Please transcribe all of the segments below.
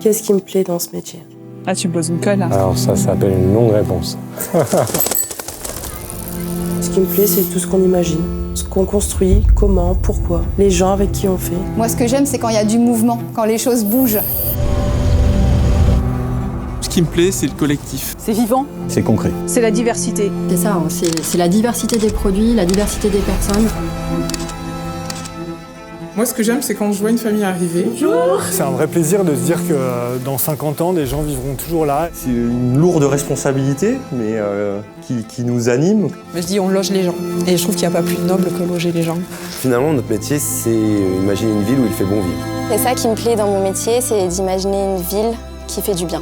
Qu'est-ce qui me plaît dans ce métier? Ah, tu me poses une colle. Alors ça s'appelle une longue réponse. Ce qui me plaît, c'est tout ce qu'on imagine. Ce qu'on construit, comment, pourquoi, les gens avec qui on fait. Moi, ce que j'aime, c'est quand il y a du mouvement, quand les choses bougent. Ce qui me plaît, c'est le collectif. C'est vivant. C'est concret. C'est la diversité. C'est ça, c'est la diversité des produits, la diversité des personnes. Moi, ce que j'aime, c'est quand je vois une famille arriver. Bonjour. C'est un vrai plaisir de se dire que dans 50 ans, des gens vivront toujours là. C'est une lourde responsabilité, mais qui nous anime. Je dis, on loge les gens. Et je trouve qu'il n'y a pas plus noble que loger les gens. Finalement, notre métier, c'est imaginer une ville où il fait bon vivre. C'est ça qui me plaît dans mon métier, c'est d'imaginer une ville qui fait du bien.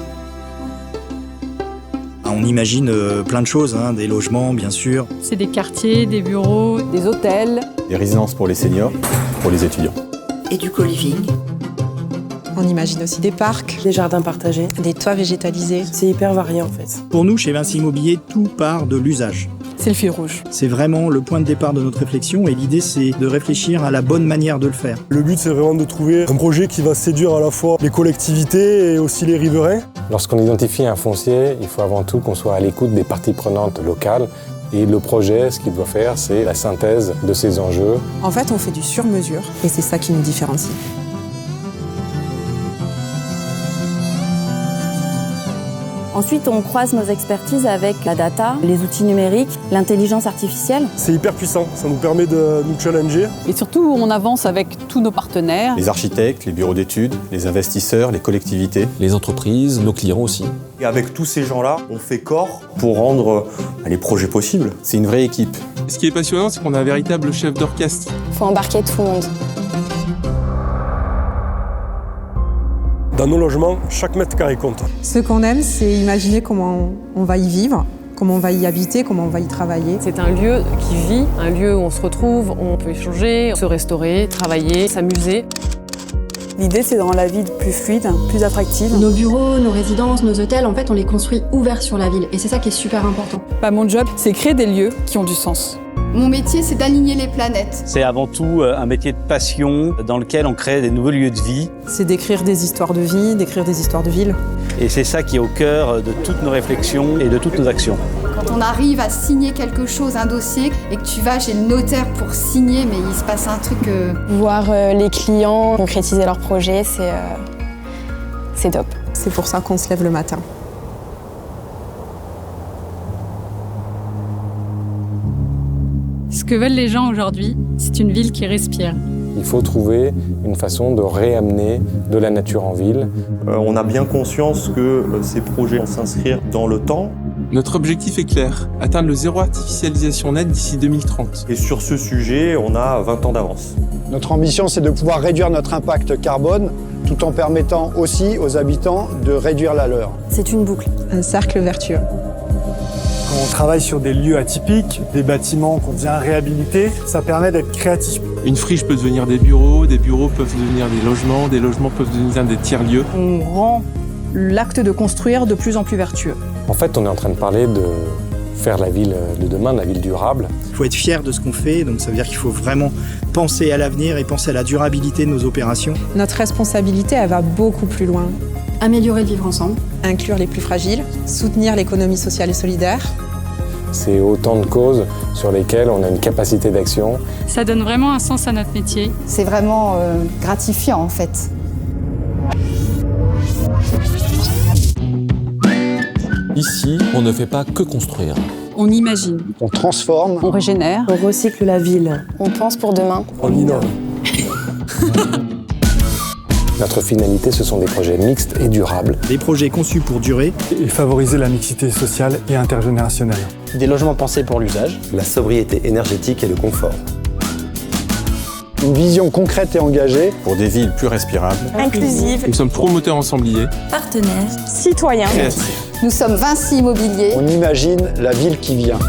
On imagine plein de choses, des logements bien sûr. C'est des quartiers, des bureaux, des hôtels. Des résidences pour les seniors, pour les étudiants. Et du co-living. On imagine aussi des parcs, des jardins partagés, des toits végétalisés. C'est hyper varié en fait. Pour nous, chez Vinci Immobilier, tout part de l'usage. C'est le fil rouge. C'est vraiment le point de départ de notre réflexion et l'idée c'est de réfléchir à la bonne manière de le faire. Le but c'est vraiment de trouver un projet qui va séduire à la fois les collectivités et aussi les riverains. Lorsqu'on identifie un foncier, il faut avant tout qu'on soit à l'écoute des parties prenantes locales. Et le projet, ce qu'il doit faire, c'est la synthèse de ces enjeux. En fait, on fait du sur-mesure et c'est ça qui nous différencie. Ensuite, on croise nos expertises avec la data, les outils numériques, l'intelligence artificielle. C'est hyper puissant, ça nous permet de nous challenger. Et surtout, on avance avec tous nos partenaires. Les architectes, les bureaux d'études, les investisseurs, les collectivités. Les entreprises, nos clients aussi. Et avec tous ces gens-là, on fait corps pour rendre les projets possibles. C'est une vraie équipe. Ce qui est passionnant, c'est qu'on a un véritable chef d'orchestre. Il faut embarquer tout le monde. Dans nos logements, chaque mètre carré compte. Ce qu'on aime, c'est imaginer comment on va y vivre, comment on va y habiter, comment on va y travailler. C'est un lieu qui vit, un lieu où on se retrouve, on peut échanger, se restaurer, travailler, s'amuser. L'idée, c'est de rendre la ville plus fluide, plus attractive. Nos bureaux, nos résidences, nos hôtels, en fait, on les construit ouverts sur la ville. Et c'est ça qui est super important. Mon job, c'est créer des lieux qui ont du sens. Mon métier, c'est d'aligner les planètes. C'est avant tout un métier de passion dans lequel on crée des nouveaux lieux de vie. C'est d'écrire des histoires de vie, d'écrire des histoires de ville. Et c'est ça qui est au cœur de toutes nos réflexions et de toutes nos actions. Quand on arrive à signer quelque chose, un dossier, et que tu vas chez le notaire pour signer, mais il se passe un truc... Voir les clients concrétiser leurs projets, c'est top. C'est pour ça qu'on se lève le matin. Ce que veulent les gens aujourd'hui, c'est une ville qui respire. Il faut trouver une façon de réamener de la nature en ville. On a bien conscience que ces projets vont s'inscrire dans le temps. Notre objectif est clair, atteindre le zéro artificialisation nette d'ici 2030. Et sur ce sujet, on a 20 ans d'avance. Notre ambition, c'est de pouvoir réduire notre impact carbone tout en permettant aussi aux habitants de réduire la leur. C'est une boucle. Un cercle vertueux. Quand on travaille sur des lieux atypiques, des bâtiments qu'on vient réhabiliter, ça permet d'être créatif. Une friche peut devenir des bureaux peuvent devenir des logements peuvent devenir des tiers-lieux. On rend l'acte de construire de plus en plus vertueux. En fait, on est en train de parler de faire la ville de demain, la ville durable. Il faut être fier de ce qu'on fait, donc ça veut dire qu'il faut vraiment penser à l'avenir et penser à la durabilité de nos opérations. Notre responsabilité, elle va beaucoup plus loin. Améliorer le vivre ensemble. Inclure les plus fragiles, soutenir l'économie sociale et solidaire. C'est autant de causes sur lesquelles on a une capacité d'action. Ça donne vraiment un sens à notre métier. C'est vraiment gratifiant en fait. Ici, on ne fait pas que construire. On imagine. On transforme. On régénère. On recycle la ville. On pense pour demain. On innove. Notre finalité, ce sont des projets mixtes et durables. Des projets conçus pour durer. Et favoriser la mixité sociale et intergénérationnelle. Des logements pensés pour l'usage. La sobriété énergétique et le confort. Une vision concrète et engagée. Pour des villes plus respirables. Inclusive. Nous sommes promoteurs ensembliers. Partenaires. Citoyens. Créatifs. Nous sommes Vinci Immobilier. On imagine la ville qui vient.